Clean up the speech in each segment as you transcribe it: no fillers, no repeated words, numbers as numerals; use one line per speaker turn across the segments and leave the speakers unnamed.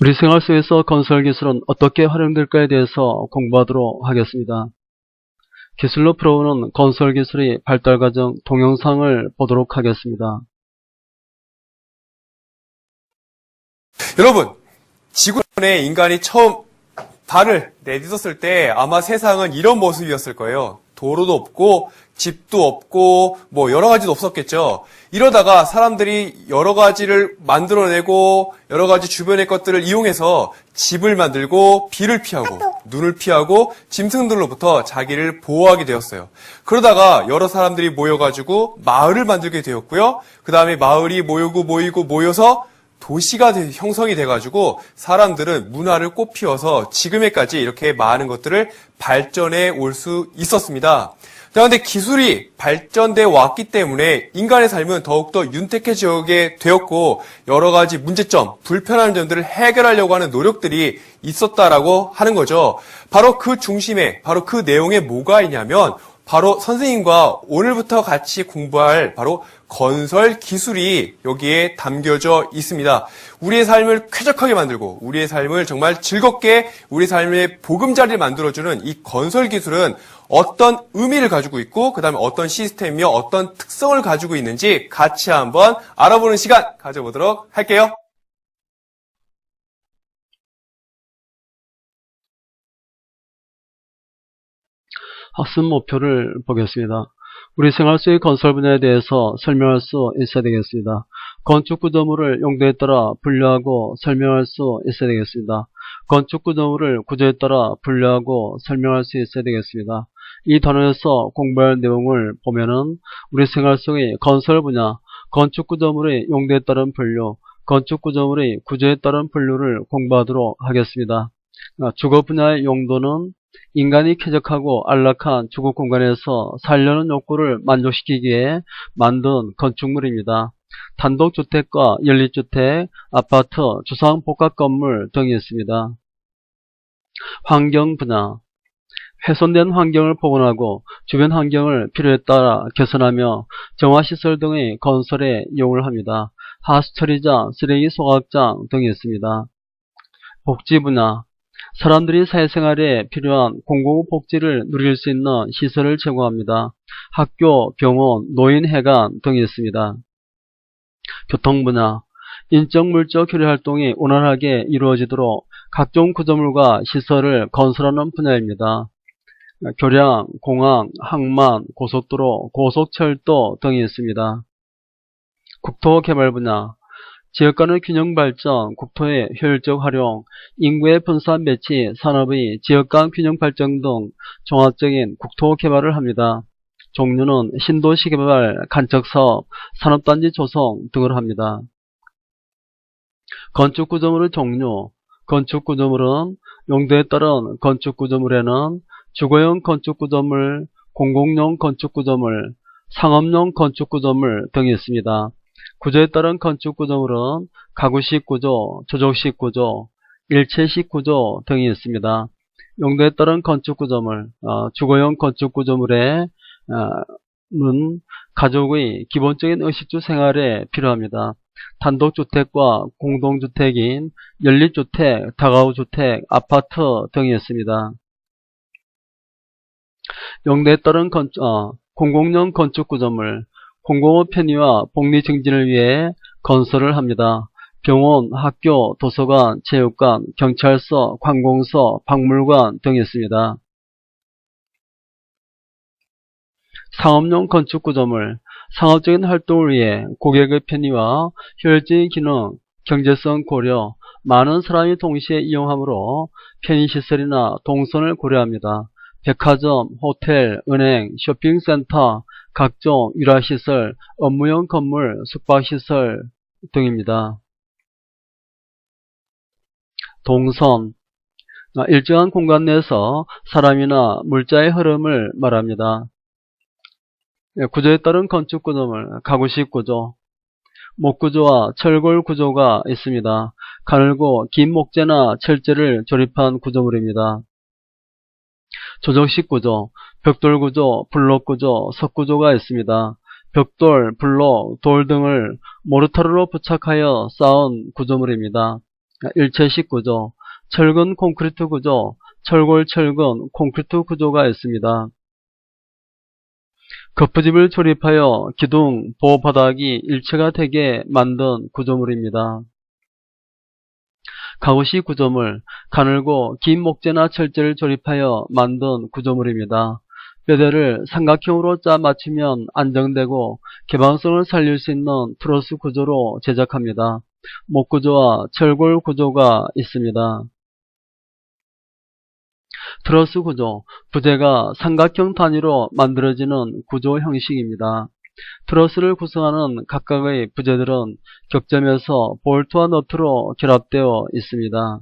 우리 생활 속에서 건설 기술은 어떻게 활용될까에 대해서 공부하도록 하겠습니다. 기술로 풀어오는 건설 기술의 발달 과정 동영상을 보도록 하겠습니다.
여러분, 지구촌에 인간이 처음 발을 내딛었을 때 아마 세상은 이런 모습이었을 거예요. 도로도 없고 집도 없고 뭐 여러 가지도 없었겠죠. 이러다가 사람들이 여러 가지를 만들어내고 여러 가지 주변의 것들을 이용해서 집을 만들고 비를 피하고 눈을 피하고 짐승들로부터 자기를 보호하게 되었어요. 그러다가 여러 사람들이 모여가지고 마을을 만들게 되었고요. 그 다음에 마을이 모여서 도시가 형성이 돼가지고 사람들은 문화를 꽃피워서 지금에까지 이렇게 많은 것들을 발전해 올 수 있었습니다. 그런데 기술이 발전돼 왔기 때문에 인간의 삶은 더욱더 윤택해지게 되었고 여러 가지 문제점, 불편한 점들을 해결하려고 하는 노력들이 있었다라고 하는 거죠. 바로 그 중심에, 바로 그 내용에 뭐가 있냐면 바로 선생님과 오늘부터 같이 공부할 바로 건설 기술이 여기에 담겨져 있습니다. 우리의 삶을 쾌적하게 만들고 우리의 삶을 정말 즐겁게 우리 삶의 보금자리를 만들어주는 이 건설 기술은 어떤 의미를 가지고 있고 그 다음에 어떤 시스템이며 어떤 특성을 가지고 있는지 같이 한번 알아보는 시간 가져보도록 할게요.
학습 목표를 보겠습니다. 우리 생활 속의 건설 분야에 대해서 설명할 수 있어야 되겠습니다. 건축 구조물을 용도에 따라 분류하고 설명할 수 있어야 되겠습니다. 건축 구조물을 구조에 따라 분류하고 설명할 수 있어야 되겠습니다. 이 단원에서 공부할 내용을 보면은 우리 생활 속의 건설 분야, 건축 구조물의 용도에 따른 분류, 건축 구조물의 구조에 따른 분류를 공부하도록 하겠습니다. 주거 분야의 용도는 인간이 쾌적하고 안락한 주거 공간에서 살려는 욕구를 만족시키기에 만든 건축물입니다. 단독주택과 연립주택, 아파트, 주상복합 건물 등이 있습니다. 환경 분야, 훼손된 환경을 복원하고 주변 환경을 필요에 따라 개선하며 정화시설 등의 건설에 이용을 합니다. 하수처리장, 쓰레기 소각장 등이 있습니다. 복지 분야, 사람들이 사회생활에 필요한 공공복지를 누릴 수 있는 시설을 제공합니다. 학교, 병원, 노인회관 등이 있습니다. 교통 분야, 인적 물적 교류 활동이 원활하게 이루어지도록 각종 구조물과 시설을 건설하는 분야입니다. 교량, 공항, 항만, 고속도로, 고속철도 등이 있습니다. 국토개발 분야, 지역 간의 균형 발전, 국토의 효율적 활용, 인구의 분산 배치, 산업의 지역 간 균형 발전 등 종합적인 국토 개발을 합니다. 종류는 신도시 개발, 간척사업, 산업단지 조성 등을 합니다. 건축구조물의 종류, 건축구조물은 용도에 따른 건축구조물에는 주거용 건축구조물, 공공용 건축구조물, 상업용 건축구조물 등이 있습니다. 구조에 따른 건축구조물은 가구식 구조, 조족식 구조, 일체식 구조 등이 있습니다. 용도에 따른 건축구조물, 주거용 건축구조물은 가족의 기본적인 의식주 생활에 필요합니다. 단독주택과 공동주택인 연립주택, 다가구주택, 아파트 등이 있습니다. 용도에 따른 공공용 건축구조물, 공공의 편의와 복리 증진을 위해 건설을 합니다. 병원, 학교, 도서관, 체육관, 경찰서, 관공서, 박물관 등이 있습니다. 상업용 건축구조물, 상업적인 활동을 위해 고객의 편의와 효율적인 기능, 경제성 고려, 많은 사람이 동시에 이용하므로 편의시설이나 동선을 고려합니다. 백화점, 호텔, 은행, 쇼핑센터, 각종 일화시설, 업무용 건물, 숙박시설 등입니다. 동선, 일정한 공간 내에서 사람이나 물자의 흐름을 말합니다. 구조에 따른 건축구조물, 가구식 구조, 목구조와 철골 구조가 있습니다. 가늘고 긴 목재나 철재를 조립한 구조물입니다. 조적식 구조, 벽돌 구조, 블록 구조, 석 구조가 있습니다. 벽돌, 블록, 돌 등을 모르타르로 부착하여 쌓은 구조물입니다. 일체식 구조, 철근 콘크리트 구조, 철골 철근 콘크리트 구조가 있습니다. 거푸집을 조립하여 기둥, 보바닥이 일체가 되게 만든 구조물입니다. 가구식 구조물, 가늘고 긴 목재나 철제를 조립하여 만든 구조물입니다. 뼈대를 삼각형으로 짜 맞추면 안정되고 개방성을 살릴 수 있는 트러스 구조로 제작합니다. 목구조와 철골 구조가 있습니다. 트러스 구조, 부재가 삼각형 단위로 만들어지는 구조 형식입니다. 트러스를 구성하는 각각의 부재들은 격점에서 볼트와 너트로 결합되어 있습니다.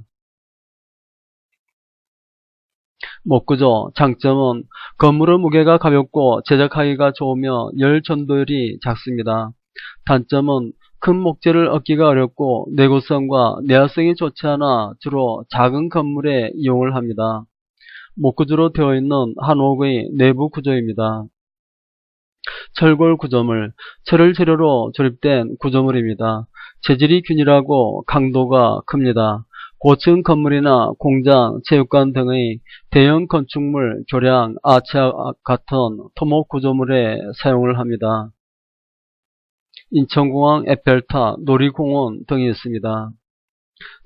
목구조, 장점은 건물의 무게가 가볍고 제작하기가 좋으며 열 전도율이 작습니다. 단점은 큰 목재를 얻기가 어렵고 내구성과 내화성이 좋지 않아 주로 작은 건물에 이용을 합니다. 목구조로 되어 있는 한옥의 내부 구조입니다. 철골 구조물, 철을 재료로 조립된 구조물입니다. 재질이 균일하고 강도가 큽니다. 고층 건물이나 공장, 체육관 등의 대형 건축물, 교량, 아치아 같은 토목 구조물에 사용을 합니다. 인천공항, 에펠탑, 놀이공원 등이 있습니다.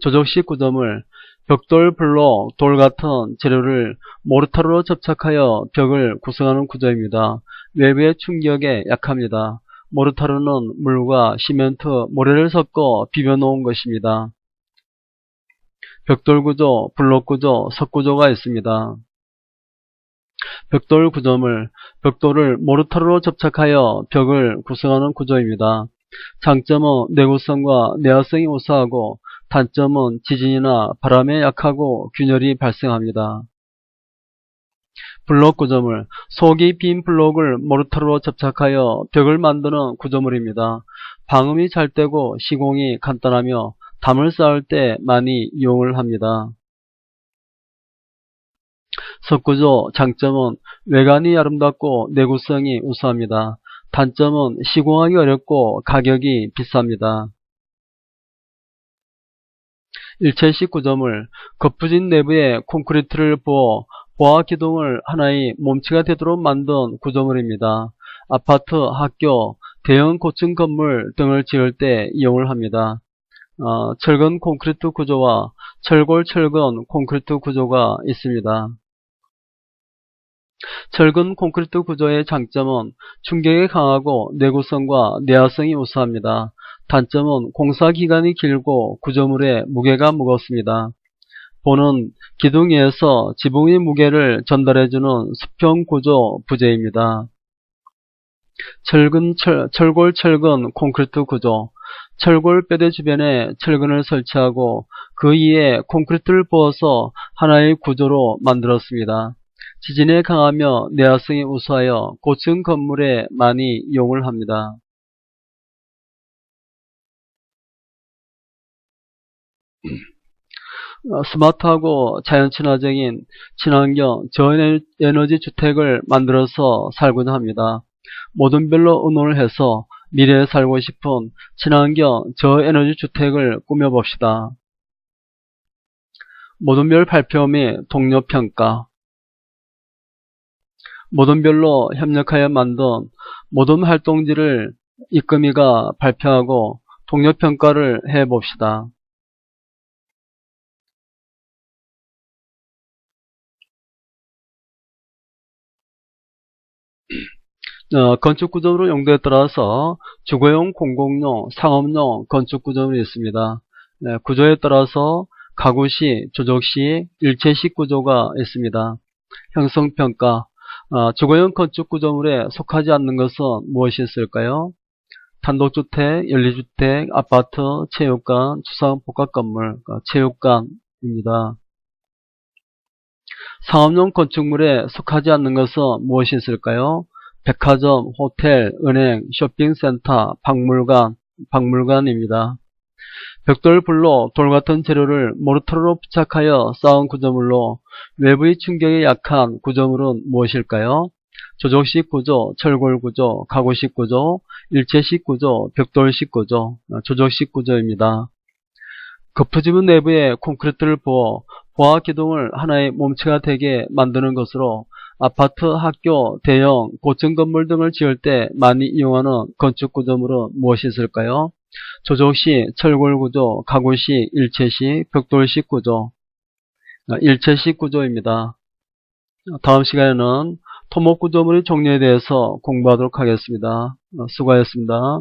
조적식 구조물, 벽돌, 블록, 돌 같은 재료를 모르타르로 접착하여 벽을 구성하는 구조입니다. 외부의 충격에 약합니다. 모르타르는 물과 시멘트, 모래를 섞어 비벼 놓은 것입니다. 벽돌 구조, 블록 구조, 석 구조가 있습니다. 벽돌 구조물, 벽돌을 모르타르로 접착하여 벽을 구성하는 구조입니다. 장점은 내구성과 내화성이 우수하고 단점은 지진이나 바람에 약하고 균열이 발생합니다. 블록 구조물, 속이 빈 블록을 모르타르로 접착하여 벽을 만드는 구조물입니다. 방음이 잘 되고 시공이 간단하며 담을 쌓을 때 많이 이용을 합니다. 석구조, 장점은 외관이 아름답고 내구성이 우수합니다. 단점은 시공하기 어렵고 가격이 비쌉니다. 일체식 구조물, 거푸진 내부에 콘크리트를 부어 보아 기둥을 하나의 몸체가 되도록 만든 구조물입니다. 아파트, 학교, 대형 고층 건물 등을 지을 때 이용을 합니다. 철근 콘크리트 구조와 철골 철근 콘크리트 구조가 있습니다. 철근 콘크리트 구조의 장점은 충격에 강하고 내구성과 내화성이 우수합니다. 단점은 공사 기간이 길고 구조물의 무게가 무겁습니다. 보는 기둥 위에서 지붕의 무게를 전달해주는 수평 구조 부재입니다. 철골 철근 콘크리트 구조, 철골 뼈대 주변에 철근을 설치하고 그 위에 콘크리트를 부어서 하나의 구조로 만들었습니다. 지진에 강하며 내화성이 우수하여 고층 건물에 많이 이용을 합니다. 스마트하고 자연 친화적인 친환경 저에너지 주택을 만들어서 살고자 합니다. 모든 별로 의논을 해서 미래에 살고 싶은 친환경 저에너지 주택을 꾸며봅시다. 모든 별 발표 및 동료 평가, 모든 별로 협력하여 만든 모든 활동지를 이금희가 발표하고 동료 평가를 해봅시다. 건축구조물 용도에 따라서 주거용, 공공용, 상업용 건축구조물이 있습니다. 구조에 따라서 가구식, 조적식, 일체식 구조가 있습니다. 형성평가, 주거용 건축구조물에 속하지 않는 것은 무엇이 있을까요? 단독주택, 연립주택, 아파트, 체육관, 주상복합건물, 체육관입니다. 상업용 건축물에 속하지 않는 것은 무엇이 있을까요? 백화점, 호텔, 은행, 쇼핑센터, 박물관입니다. 벽돌, 블록, 돌 같은 재료를 모르타르로 부착하여 쌓은 구조물로 외부의 충격에 약한 구조물은 무엇일까요? 조적식 구조, 철골 구조, 가구식 구조, 일체식 구조, 벽돌식 구조, 조적식 구조입니다. 거푸집은 내부에 콘크리트를 부어 보아 기둥을 하나의 몸체가 되게 만드는 것으로 아파트, 학교, 대형, 고층 건물 등을 지을 때 많이 이용하는 건축 구조물은 무엇이 있을까요? 조적시, 철골구조, 가구시, 일체시, 벽돌식 구조. 일체식 구조입니다. 다음 시간에는 토목 구조물의 종류에 대해서 공부하도록 하겠습니다. 수고하셨습니다.